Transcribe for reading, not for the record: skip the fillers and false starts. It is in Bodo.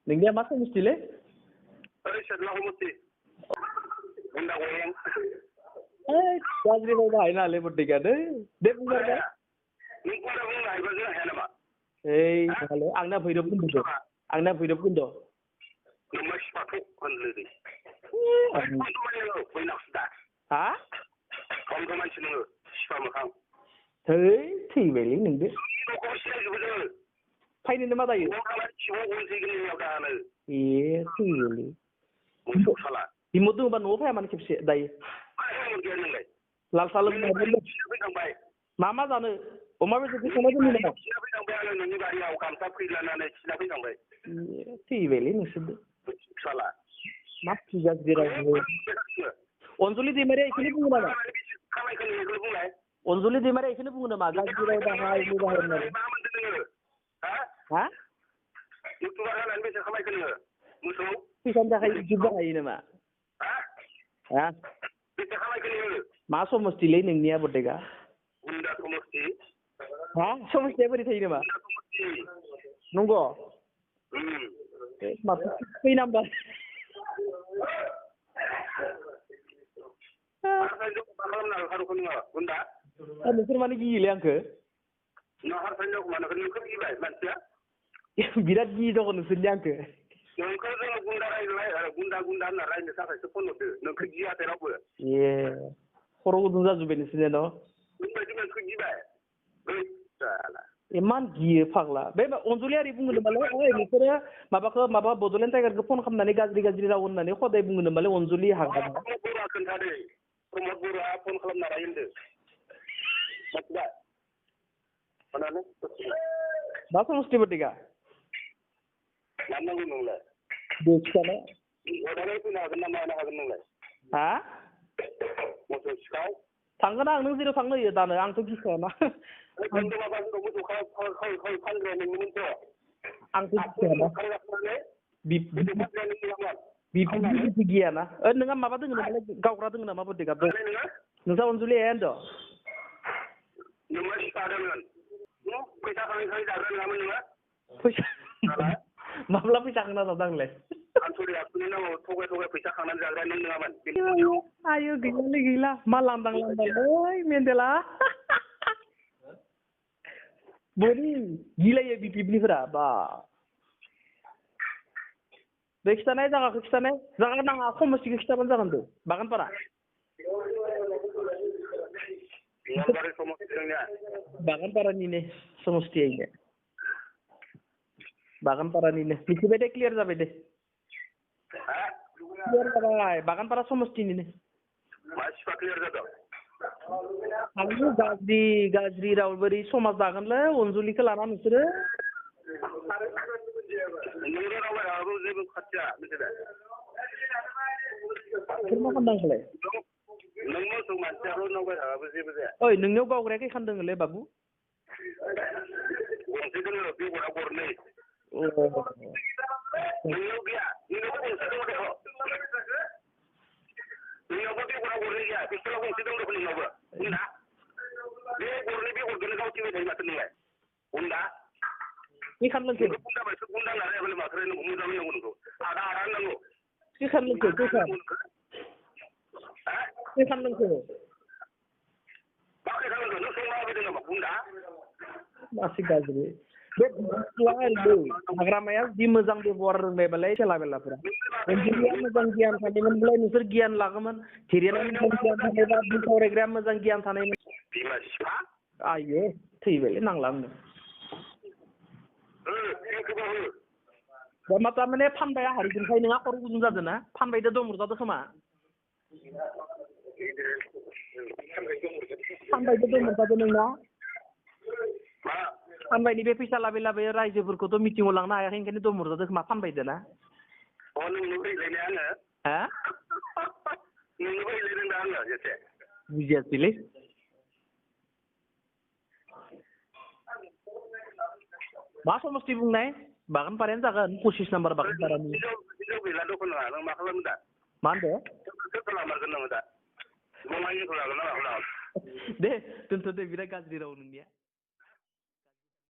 नोंनिया मा समस्थिलै? ओइ सेदला समस्ति गुन्दा गयं गाज्रि राव बाहायनाङालै बड्डेगा दे बुंबाय नों गुन्दा बुंनो हायोबा जों हाया नामा? ओइ हाले आंना भैरब कुन्द' आंना भैरब कुन्द' नोंमा सिफाखौ होनलोदो हा खमखौ मानसि नोङो सिफा मोखां थै थैबायलै नोंदो न'खौ सिनायजोबो जोङो फायनोनो मा जायो सिङाव गनसैगोन नोंनियाव दानो ए थैबायलै मोसौ साला बिमो दङबा न'आव फाया मानो खेबसे दायो लाल साह फैखांबाय मा जानो अमा बेदरखौ संना दोननो नामा खिना फैखांबाय आङो नोंनि बारियाव गामसा फैलानानै खिना फैखांबाय थैबायलै नोंसोरबो साला मा गाज्रि राव अनजलि दैमारिया बेखौनो बुङो नामा खामायखौ नोंखौ बुंलाय अनजलि दैमारिया बेखौनो बुङो नामा गाज्रि राव बाहाय होननानै मा मोनदों नोङो हा इउटुबार जानानै बेसे खामायखो नोङो मोसौ फैसानि थाखाय इउटुब बाहायो नामा हा बेसे खामायखो नोङो मा समस्थिलै नोंनिया बड्डेगा गुन्दा समस्ति हा समस्थिया बोरै थायो नामा नंगौ माथो खै नाम्बार नोंसोर मानो गियोलै आंखो बिराद गियो दङ नोंसोरनि आंखो नोंखौ जोङो गुन्दा गुन्दा होनना रायनो थाखायसो फन हरदो नोंखौ गियाखै रावबो ए खर' गुदुं जाजोब्बाय नोंसोरनिया न' नोंबायदि नोंखौ गिबाय इमान गियो फाग्ला बे अनजलिया ओरै बुङो नामालै ओइ नोंसोरो माबा बड'लेण्ड टाइगारखौ फन खालामनानै गाज्रि राव होननानै हदाय बुङो नामालै अनजलि हाग्रा बर'आ खोन्थादो प्रमद बर'आ फन खालामना रायो होनदो मा समस्ति बड्डेगा मा नांगौ नोंलाय दे खिथानाय अर्डाराव फैनो हागोन ना मानो हागोन नोंलाय हा मोसौ सिखाव थांगोन आं नों जेराव थांनो होयो दानो आंथ' गिखायाना आंथ' गिखायाना बिदि गियाना नोंहा माबा दङ नालाय गावग्रा दङ नामा बड्डेगा नोंसा अनजलि हाया होनद' नोंहा सिफादोंमोन फैसा खाङै जाग्रा नङामोन नोङो फैसा माब्ला फैसा खांना जादों आंलाय आनसरि आखुनि नामाव थगाय फैसा खांनानै जाग्रा नों नङामोन आयो गैलालै गैला मा लांदां लै मेन्देला बोरै गिलायो बिपिएफनिफोरा बा बे खिथानाय जायगाखौ खिथानाय जायगा नाङा समस्थिखौ खिथाबानो जागोन दे बागानपारा बागानपारानिनो समस्थियैनो बागानपारानिनो मिथिबाय दे क्लियार जाबाय दे क्लियार जाबाय बागानपारा समस्थिनिनो मानसिफ्रा क्लियार जादों आंनि गाज्रि राव बोरै समाज दागोनलै अनजलिखौ लाना नोंसोरो नोंनो रावबाय जेबो खाथिया मिथिबाय मा खालामदों नों मोसौ मानसियाल' नावबाय थाबाबो जेबो जाया ओइ नोंनियाव गावग्राया खै खानदोंलै बाबु गंसे दङ बेगरा गरनै नोंनियाव गैया नोंनियावबो गंसे दङ दे नोंनियावबो बेगरा गरनै गैया पिस्तला गंसे दङ दे नोंनावबो गुन्दा बे गरनै बेगरखौनो गावथिबाय थायो माथो नोंलाय गुन्दा खै खानदोंखो गुन्दा होननानै बोलै माथो नोंखौ मोजां नांगौ नोंखौ आदा नांगौ खै खानदोंखो खै खानदोंखो मा खालामदों नों संना होफैदों नामा गुन्दा मासि गाज्रि बे हाग्रामाया जि मोजां बेबहार रोंबायबालाय खेला बेलाफोरा अनजलिया मोजां गियान थानायमोनब्लाय नोंसोर गियान लागोमोन धीरेना मोजां गियान थानायबा बि सावरायग्राया मोजां गियान थानायमोन बिमा सिफा आयो थैबायलै नांला आंनो मा थारमाने फानबाय हारिजोंखाय नोंहा खर' गुदुं जादों ना फानबायदो दमर जादों खोमा फानबायदो दमर जादों नोंना फानबायनि बे फैसा लाबोय रायजोफोरखौथ' मिटिङाव लांनो हायाखै ओंखायनो दमर जादों खोमा फानबायदो ना बुजियासैलै मा समस्ति बुंनाय बागानपारायानो जागोन 25 नाम्बार बागानपारानि मा होनदो दे दोनथ' दे बिराद गाज्रि राव नोंनिया